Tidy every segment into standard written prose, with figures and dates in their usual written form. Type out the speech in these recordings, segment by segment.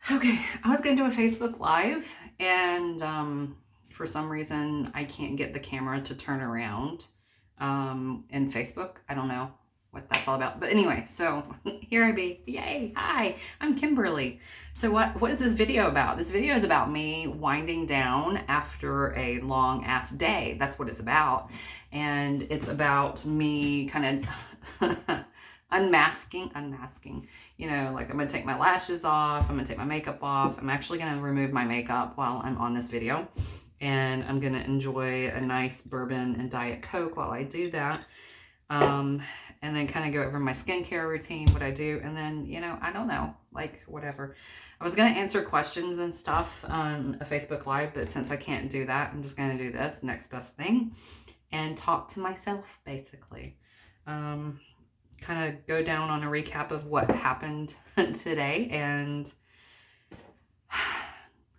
Okay, I was going to do a Facebook Live, and for some reason, I can't get the camera to turn around in Facebook. I don't know what that's all about. But anyway, so here I be. Yay! Hi, I'm Kimberly. So what is this video about? This video is about me winding down after a long ass day. That's what it's about. And it's about me kind of unmasking. You know, like I'm gonna take my lashes off, I'm gonna take my makeup off. I'm actually gonna remove my makeup while I'm on this video. And I'm gonna enjoy a nice bourbon and Diet Coke while I do that. And then kind of go over my skincare routine, what I do. And then, you know, I don't know, like whatever. I was gonna answer questions and stuff on a Facebook Live, but since I can't do that, I'm just gonna do this, next best thing, and talk to myself, basically. Kind of go down on a recap of what happened today. And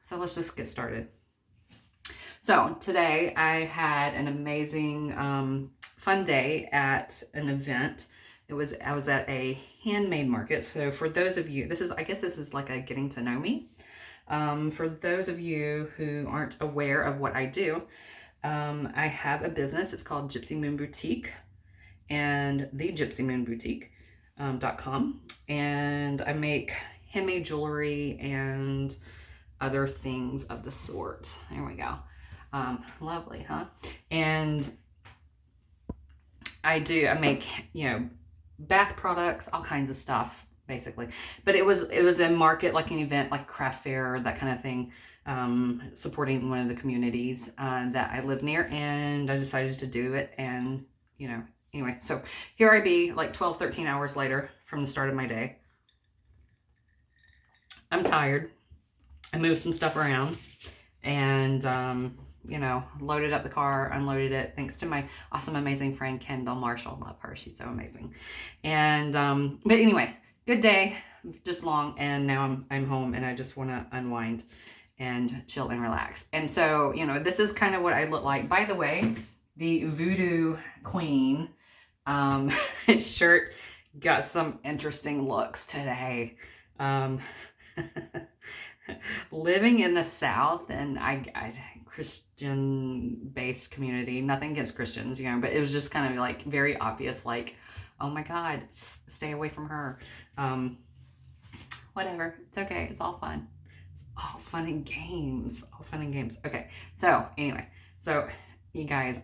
so let's just get started. So today I had an amazing, fun day at an event. I was at a handmade market. So for those of you, I guess this is like a getting to know me. For those of you who aren't aware of what I do, I have a business. It's called Gypsy Moon Boutique and the Gypsy Moon Boutique.com. And I make handmade jewelry and other things of the sort. There we go. Lovely, huh? And I make, you know, bath products, all kinds of stuff, basically. But it was a market, like an event, like craft fair, that kind of thing, supporting one of the communities that I live near. And I decided to do it. And, you know, anyway, so here I be, like 12, 13 hours later from the start of my day. I'm tired. I moved some stuff around and, you know, loaded up the car, unloaded it, thanks to my awesome, amazing friend, Kendall Marshall. Love her. She's so amazing. And, but anyway, good day, just long. And now I'm home and I just want to unwind and chill and relax. And so, you know, this is kind of what I look like. By the way, the Voodoo Queen shirt got some interesting looks today. Living in the South, and I Christian-based community, nothing against Christians, you know, but it was just kind of like very obvious, like, oh my God, stay away from her. Whatever, it's okay, it's all fun. It's all fun and games, Okay, so anyway, so you guys,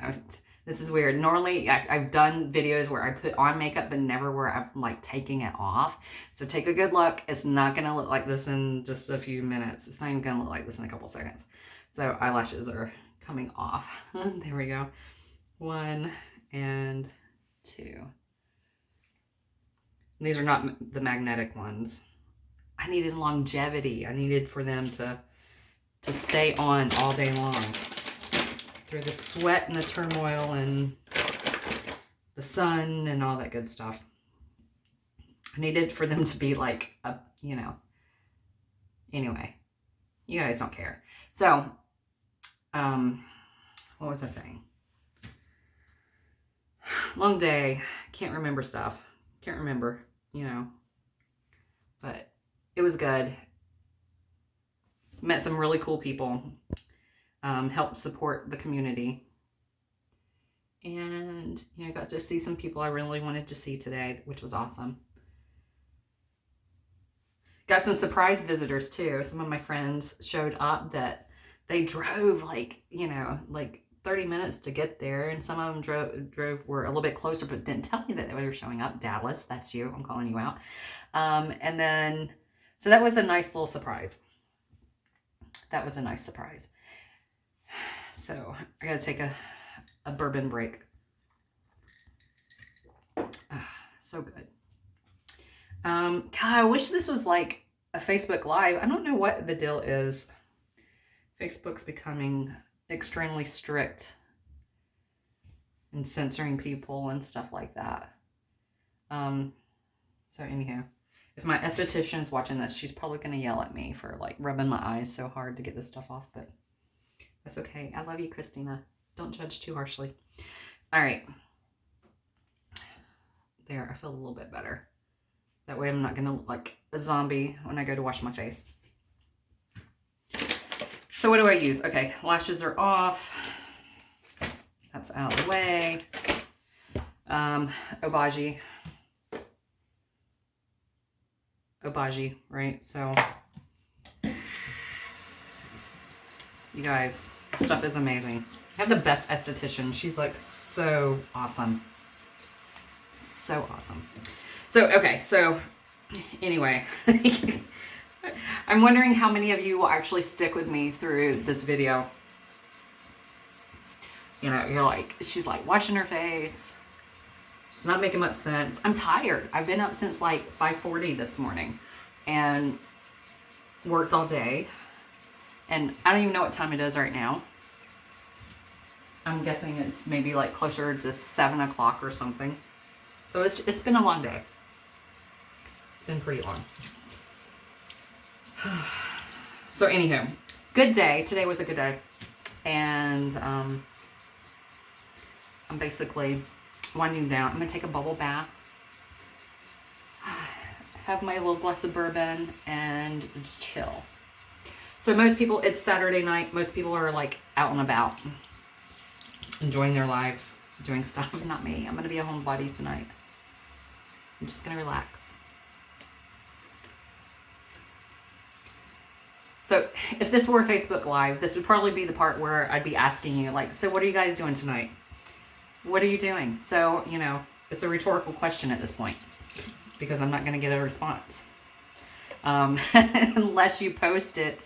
this is weird. Normally, I've done videos where I put on makeup, but never where I'm like taking it off. So take a good look. It's not going to look like this in just a few minutes. It's not even going to look like this in a couple seconds. So eyelashes are coming off. There we go. 1 and 2. And these are not the magnetic ones. I needed longevity. I needed for them to stay on all day long. Through the sweat and the turmoil and the sun and all that good stuff. I needed for them to be like, you know, anyway, you guys don't care. So, what was I saying? Long day, can't remember stuff, can't remember, you know, but it was good. Met some really cool people. Help support the community. And, you know, got to see some people I really wanted to see today, which was awesome. Got some surprise visitors too. Some of my friends showed up that they drove like, you know, like 30 minutes to get there. And some of them were a little bit closer, but didn't tell me that they were showing up. Dallas, that's you. I'm calling you out. And then, so that was a nice little surprise. That was a nice surprise. So I gotta take a bourbon break. So good. God, I wish this was like a Facebook Live. I don't know what the deal is. Facebook's becoming extremely strict in censoring people and stuff like that. So anyhow, if my esthetician's watching this, she's probably gonna yell at me for like rubbing my eyes so hard to get this stuff off, but that's okay. I love you, Christina. Don't judge too harshly. All right. There, I feel a little bit better. That way I'm not going to look like a zombie when I go to wash my face. So what do I use? Okay, lashes are off. That's out of the way. Obagi, right? So you guys, this stuff is amazing. I have the best esthetician. She's like so awesome. So awesome. So, okay, so anyway, I'm wondering how many of you will actually stick with me through this video. You know, you're like, she's like washing her face. She's not making much sense. I'm tired. I've been up since like 5:40 this morning and worked all day. And I don't even know what time it is right now. I'm guessing it's maybe like closer to 7 o'clock or something. So it's been a long day. It's been pretty long. So anywho, good day. Today was a good day. And I'm basically winding down. I'm going to take a bubble bath. Have my little glass of bourbon and chill. So most people, it's Saturday night. Most people are like out and about, enjoying their lives, doing stuff. Not me. I'm going to be a homebody tonight. I'm just going to relax. So if this were a Facebook Live, this would probably be the part where I'd be asking you, like, so what are you guys doing tonight? What are you doing? So, you know, it's a rhetorical question at this point because I'm not going to get a response. Unless you post it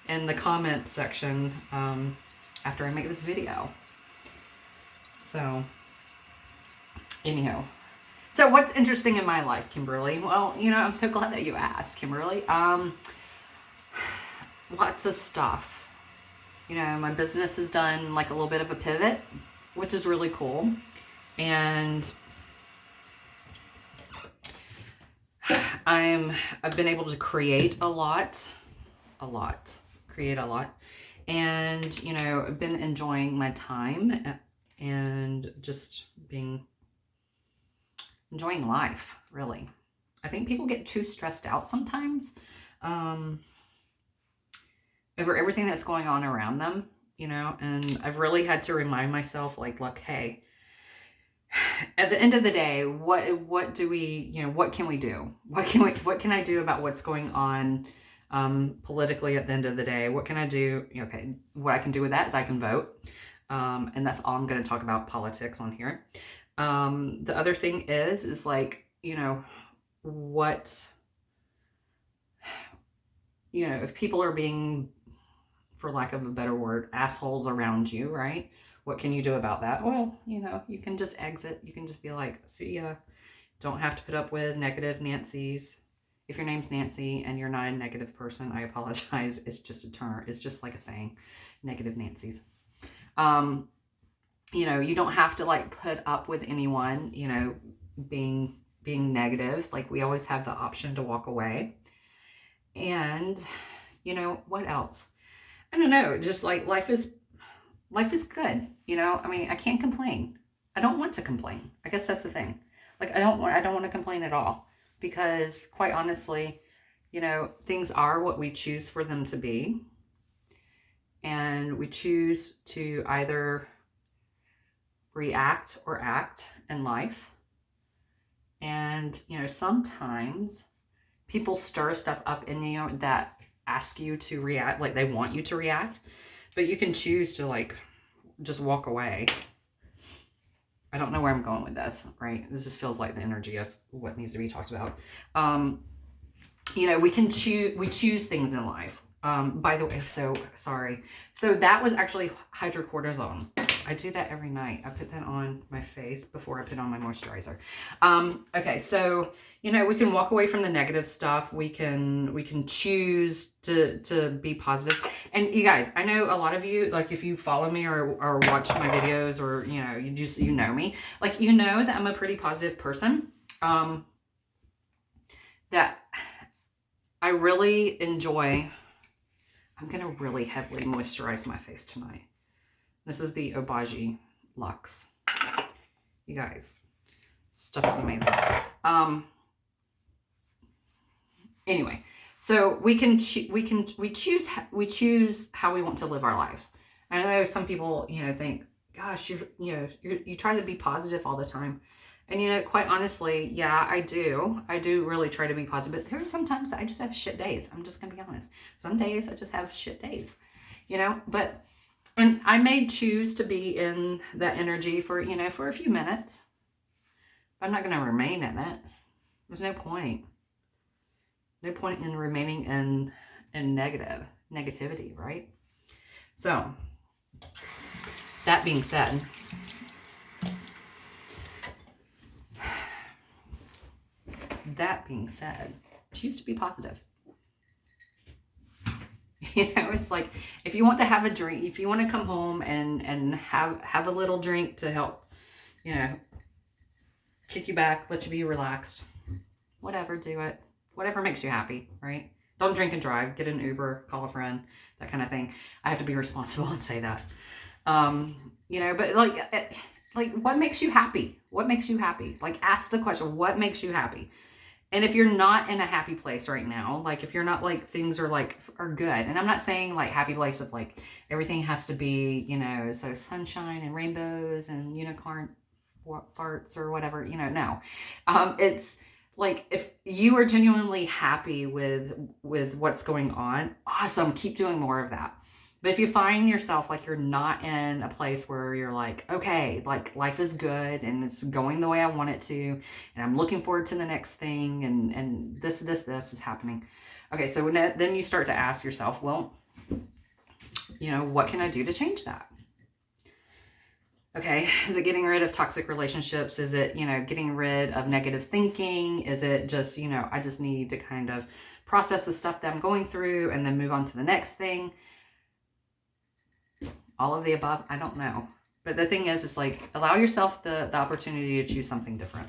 in the comment section after I make this video. So, anyhow. So what's interesting in my life, Kimberly? Well, you know, I'm so glad that you asked, Kimberly. Lots of stuff. You know, my business has done like a little bit of a pivot, which is really cool. And I've been able to create a lot. And, you know, I've been enjoying my time and just enjoying life, really. I think people get too stressed out sometimes over everything that's going on around them, you know, and I've really had to remind myself, like, look, hey, at the end of the day, what do we, you know, what can we do? What can I do about what's going on politically at the end of the day? What can I do? Okay, what I can do with that is I can vote. And that's all I'm going to talk about politics on here. The other thing is like, you know, if people are being, for lack of a better word, assholes around you, right? What can you do about that? Well, you know, you can just exit. You can just be like, see ya. Don't have to put up with negative Nancy's. If your name's Nancy and you're not a negative person, I apologize. It's just a term. It's just like a saying, negative Nancy's. You know, you don't have to like put up with anyone, you know, being negative. Like, we always have the option to walk away. And, you know, what else? I don't know. Just like life is good. You know, I mean, I can't complain. I don't want to complain. I guess that's the thing. Like, I don't want to complain at all, because quite honestly, you know, things are what we choose for them to be. And we choose to either react or act in life. And, you know, sometimes people stir stuff up in you that ask you to react, like they want you to react, but you can choose to like just walk away. I don't know where I'm going with this, right? This just feels like the energy of what needs to be talked about. You know, we choose things in life. By the way, so sorry. So that was actually hydrocortisone. I do that every night. I put that on my face before I put on my moisturizer. Okay, so, you know, we can walk away from the negative stuff. We can choose to be positive. And you guys, I know a lot of you, like if you follow me or watch my videos, or, you know, you know me, like, you know that I'm a pretty positive person. That I really enjoy. I'm going to really heavily moisturize my face tonight. This is the Obagi Luxe. You guys, stuff is amazing. Anyway, So we choose how we want to live our lives. I know some people, think, gosh, you try to be positive all the time. And quite honestly, yeah, I do really try to be positive, but there are sometimes I just have shit days. I'm just gonna be honest. Some days I just have shit days, but, and I may choose to be in that energy for a few minutes, but I'm not gonna remain in it. There's no point in remaining in negativity, right? So that being said, choose to be positive. It's like, if you want to have a drink, if you want to come home and have a little drink to help, kick you back, let you be relaxed, whatever, do it. Whatever makes you happy, right? Don't drink and drive. Get an Uber, call a friend, that kind of thing. I have to be responsible and say that. But like what makes you happy? What makes you happy? Like, ask the question, what makes you happy? And if you're not in a happy place right now, like if you're not like things are good, and I'm not saying like happy place of like everything has to be, so sunshine and rainbows and unicorn farts or whatever, no. It's like, if you are genuinely happy with what's going on, awesome, keep doing more of that. But if you find yourself like you're not in a place where you're like, okay, like life is good and it's going the way I want it to, and I'm looking forward to the next thing, and this is happening. Okay, so then you start to ask yourself, well, what can I do to change that? Okay, is it getting rid of toxic relationships? Is it, getting rid of negative thinking? Is it just, I just need to kind of process the stuff that I'm going through and then move on to the next thing? All of the above, I don't know. But the thing is like, allow yourself the opportunity to choose something different.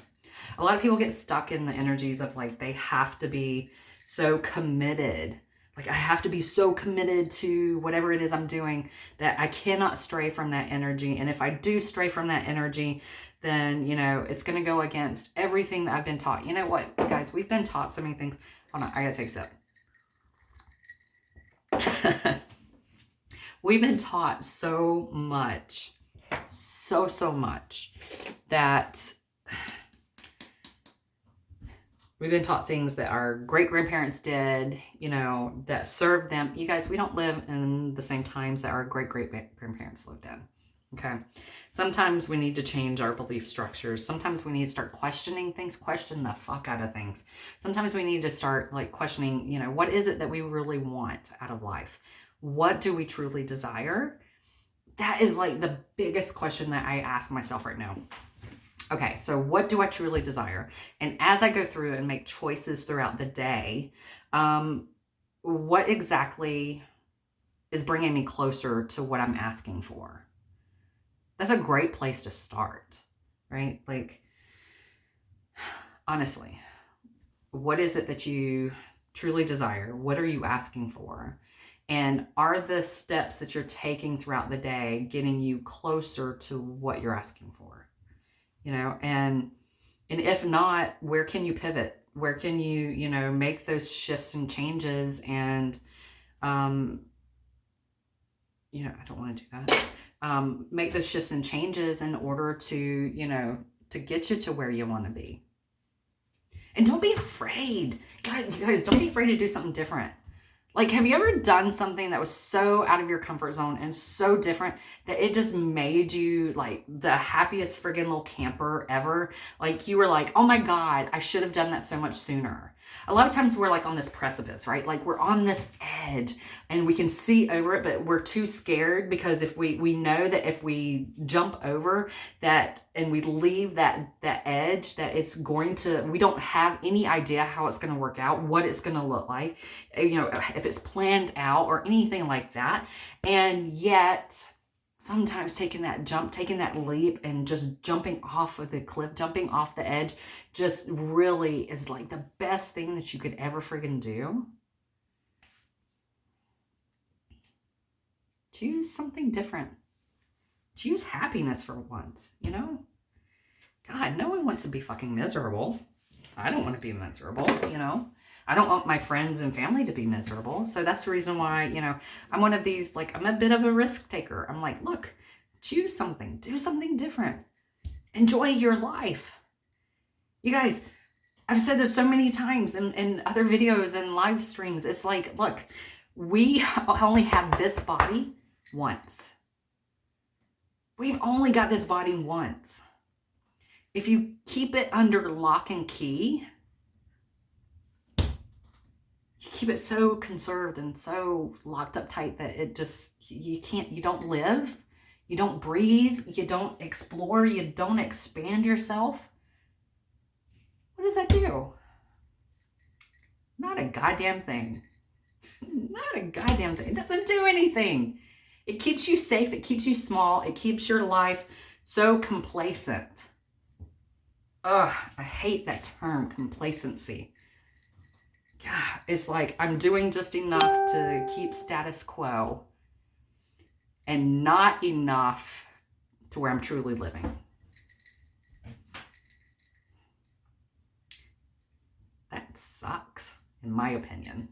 A lot of people get stuck in the energies of like, they have to be so committed. Like, I have to be so committed to whatever it is I'm doing that I cannot stray from that energy. And if I do stray from that energy, then, it's going to go against everything that I've been taught. You know what, guys, we've been taught so many things. Hold on, I got to take a sip. We've been taught so much, so much, that we've been taught things that our great-grandparents did, that served them. You guys, we don't live in the same times that our great-great-grandparents lived in, okay? Sometimes we need to change our belief structures. Sometimes we need to start questioning things, question the fuck out of things. Sometimes we need to start like questioning, what is it that we really want out of life? What do we truly desire? That is like the biggest question that I ask myself right now. Okay, so what do I truly desire? And as I go through and make choices throughout the day, what exactly is bringing me closer to what I'm asking for? That's a great place to start, right? Like, honestly, what is it that you truly desire? What are you asking for? And are the steps that you're taking throughout the day getting you closer to what you're asking for? And if not, where can you pivot? Where can you, make those shifts and changes? And, I don't want to do that. Make those shifts and changes in order to, to get you to where you want to be. And don't be afraid. God, you guys, don't be afraid to do something different. Like, have you ever done something that was so out of your comfort zone and so different that it just made you like the happiest friggin' little camper ever? Like, you were like, oh my God, I should have done that so much sooner. A lot of times we're like on this precipice, right? Like, we're on this edge and we can see over it, but we're too scared because if we know that if we jump over that and we leave that edge, that it's going to, we don't have any idea how it's going to work out, what it's going to look like, if it's planned out or anything like that. And yet sometimes taking that jump, taking that leap and just jumping off of the cliff, jumping off the edge, just really is like the best thing that you could ever friggin' do. Choose something different. Choose happiness for once, God, no one wants to be fucking miserable. I don't want to be miserable, I don't want my friends and family to be miserable. So that's the reason why, I'm one of these, like, I'm a bit of a risk taker. I'm like, look, choose something, do something different, enjoy your life. You guys, I've said this so many times in other videos and live streams. It's like, look, we only have this body once. We've only got this body once. If you keep it under lock and key, you keep it so conserved and so locked up tight that it just, you don't live, you don't breathe, you don't explore, you don't expand yourself. What does that do? Not a goddamn thing. Not a goddamn thing. It doesn't do anything. It keeps you safe. It keeps you small. It keeps your life so complacent. Ugh, I hate that term, complacency. God, it's like I'm doing just enough to keep status quo and not enough to where I'm truly living. That sucks, in my opinion.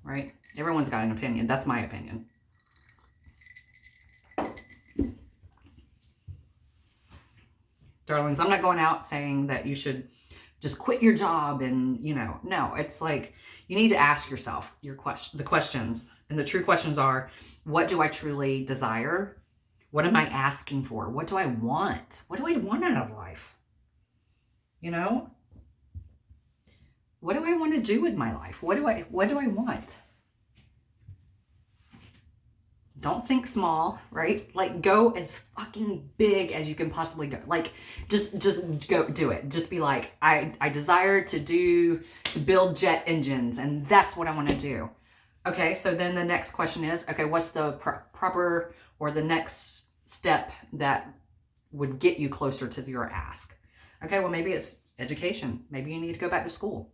Right? Everyone's got an opinion. That's my opinion. Darlings, I'm not going out saying that you should just quit your job and, no, it's like you need to ask yourself the questions. And the true questions are, what do I truly desire? What am I asking for? What do I want? What do I want out of life? What do I want to do with my life? What do I want? Don't think small, right? Like, go as fucking big as you can possibly go. Like, just go do it. Just be like, I desire to build jet engines, and that's what I want to do. Okay, so then the next question is, okay, what's the proper or the next step that would get you closer to your ask? Okay, well, maybe it's education. Maybe you need to go back to school.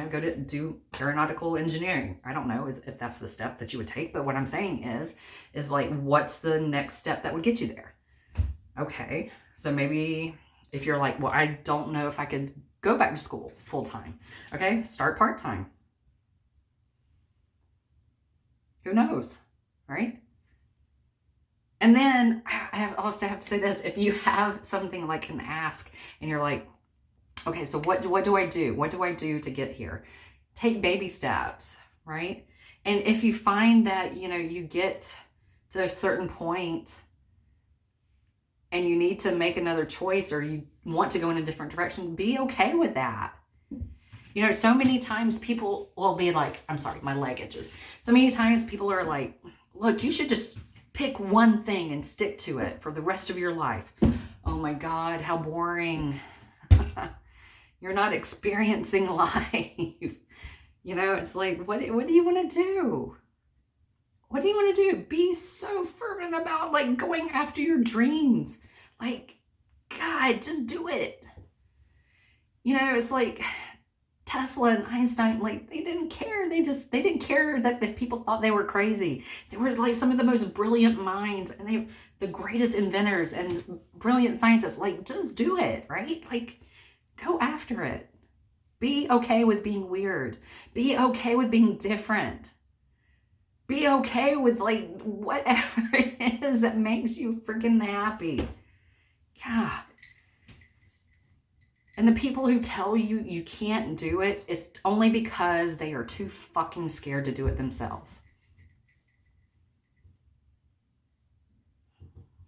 Go to do aeronautical engineering. I don't know if that's the step that you would take, but what I'm saying is like, what's the next step that would get you there? Okay, so maybe if you're like, well, I don't know if I could go back to school full time. Okay, start part time. Who knows, right? And then I also have to say this: if you have something like an ask, and you're like, okay, so what do I do? What do I do to get here? Take baby steps, right? And if you find that, you get to a certain point and you need to make another choice or you want to go in a different direction, be okay with that. So many times people will be like, I'm sorry, my leg itches. So many times people are like, look, you should just pick one thing and stick to it for the rest of your life. Oh my God, how boring. You're not experiencing life. It's like, what do you want to do? What do you want to do? Be so fervent about like going after your dreams. Like, God, just do it. It's like Tesla and Einstein, like they didn't care. They didn't care that if people thought they were crazy. They were like some of the most brilliant minds and the greatest inventors and brilliant scientists. Like, just do it, right? Like, go after it. Be okay with being weird. Be okay with being different. Be okay with like whatever it is that makes you freaking happy. God. And the people who tell you you can't do it, it's only because they are too fucking scared to do it themselves.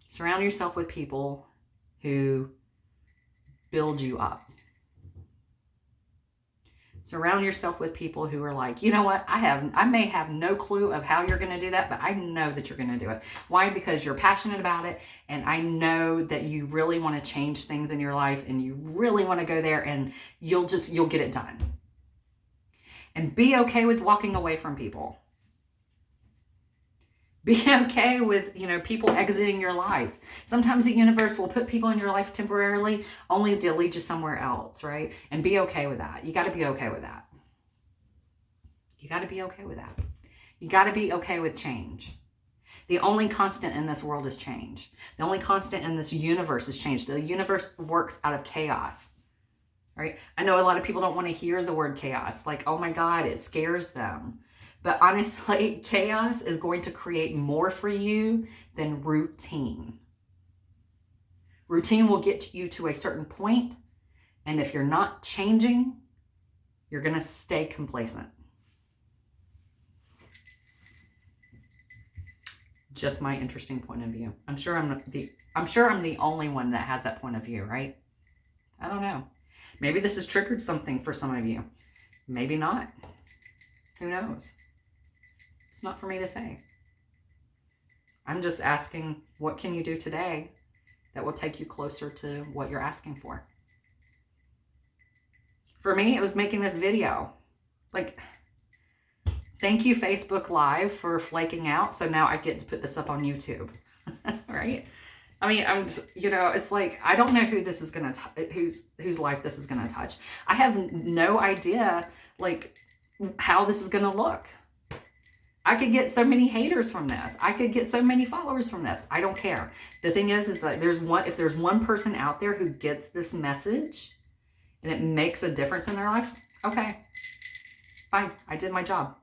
Surround yourself with people who build you up. Surround yourself with people who are like, you know what, I may have no clue of how you're going to do that, but I know that you're going to do it. Why? Because you're passionate about it, and I know that you really want to change things in your life, and you really want to go there, and you'll get it done. And be okay with walking away from people. Be okay with, people exiting your life. Sometimes the universe will put people in your life temporarily only to lead you somewhere else, right? And be okay with that. You got to be okay with that. You got to be okay with that. You got to be okay with change. The only constant in this world is change. The only constant in this universe is change. The universe works out of chaos. right? I know a lot of people don't want to hear the word chaos. Like, oh my God, it scares them. But honestly, chaos is going to create more for you than routine. Routine will get you to a certain point, and if you're not changing, you're going to stay complacent. Just my interesting point of view. I'm sure I'm the only one that has that point of view, right? I don't know. Maybe this has triggered something for some of you. Maybe not. Who knows? It's not for me to say. I'm just asking, what can you do today that will take you closer to what you're asking for? For me, it was making this video. Like, thank you, Facebook Live, for flaking out. So now I get to put this up on YouTube, right? I mean, I'm just, it's like, I don't know who this is going to, whose life this is going to touch. I have no idea, like, how this is going to look. I could get so many haters from this. I could get so many followers from this. I don't care. The thing is that if there's one person out there who gets this message and it makes a difference in their life, okay, fine. I did my job.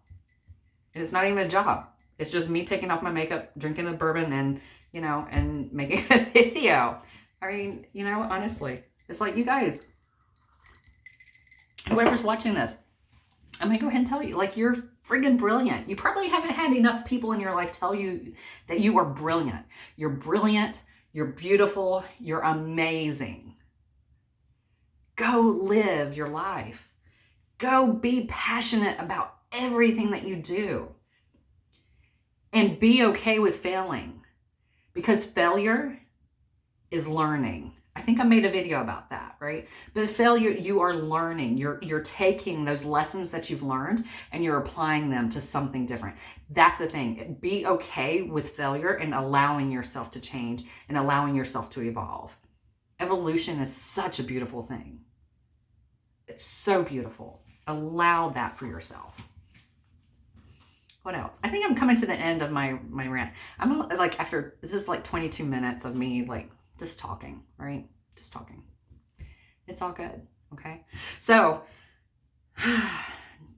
And it's not even a job. It's just me taking off my makeup, drinking a bourbon, and, and making a video. I mean, honestly, it's like, you guys, whoever's watching this, I'm going to go ahead and tell you, like, you're friggin' brilliant. You probably haven't had enough people in your life tell you that you are brilliant. You're brilliant. You're beautiful. You're amazing. Go live your life. Go be passionate about everything that you do. And be okay with failing. Because failure is learning. I think I made a video about that, right? But failure, you are learning. You're taking those lessons that you've learned and you're applying them to something different. That's the thing. Be okay with failure and allowing yourself to change and allowing yourself to evolve. Evolution is such a beautiful thing. It's so beautiful. Allow that for yourself. What else? I think I'm coming to the end of my rant. I'm like, after, this is like 22 minutes of me like just talking, right? Just talking. It's all good, okay? So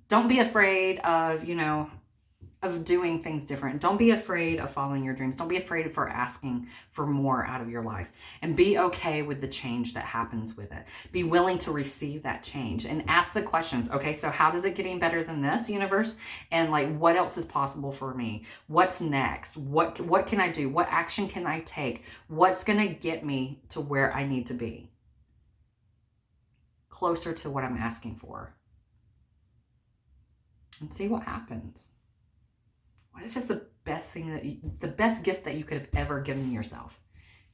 don't be afraid of, of doing things different. Don't be afraid of following your dreams. Don't be afraid for asking for more out of your life, and be okay with the change that happens with it. Be willing to receive that change and ask the questions. Okay, so how does it get any better than this, universe? And like, what else is possible for me? What's next? What can I do? What action can I take? What's going to get me to where I need to be? Closer to what I'm asking for. And see what happens. What if it's the best thing the best gift that you could have ever given yourself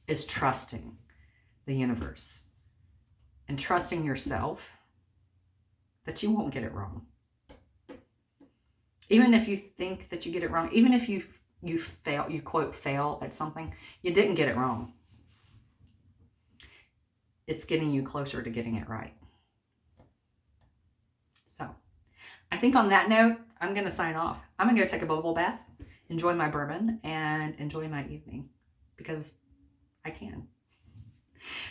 is trusting the universe and trusting yourself that you won't get it wrong. Even if you think that you get it wrong, even if you fail, you quote fail at something, you didn't get it wrong. It's getting you closer to getting it right. So, I think on that note, I'm going to sign off. I'm going to go take a bubble bath, enjoy my bourbon, and enjoy my evening because I can.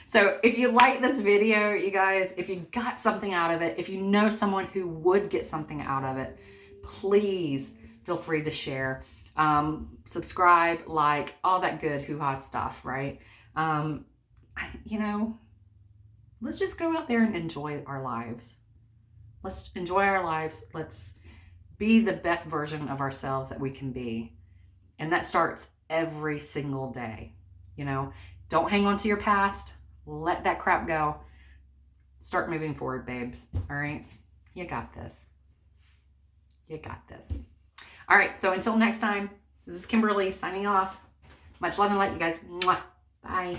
So if you like this video, you guys, if you got something out of it, if you know someone who would get something out of it, please feel free to share. Subscribe, like, all that good hoo-ha stuff, right? Let's just go out there and enjoy our lives. Let's enjoy our lives. Let's be the best version of ourselves that we can be. And that starts every single day. Don't hang on to your past. Let that crap go. Start moving forward, babes. All right? You got this. You got this. All right. So until next time, this is Kimberly signing off. Much love and light, you guys. Mwah. Bye.